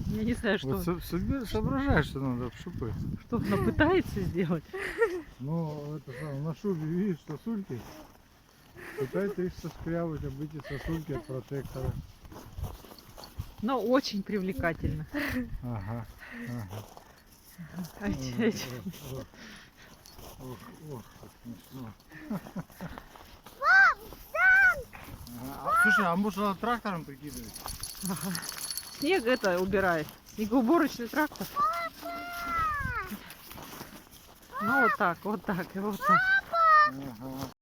Я не знаю, что, Вот соображаешь, что надо обшипать. что она пытается сделать. Ну, это самое, на шубе, видишь, сосульки. Пытается их соскрябать, об эти сосульки от протектора. Но очень привлекательно. Ага, ага. Ать. Ох, ох, как смешно. Слушай, а может надо трактором прикидывать? Ага. Снег это убирает. Снегоуборочный трактор. Ну вот так, и вот так.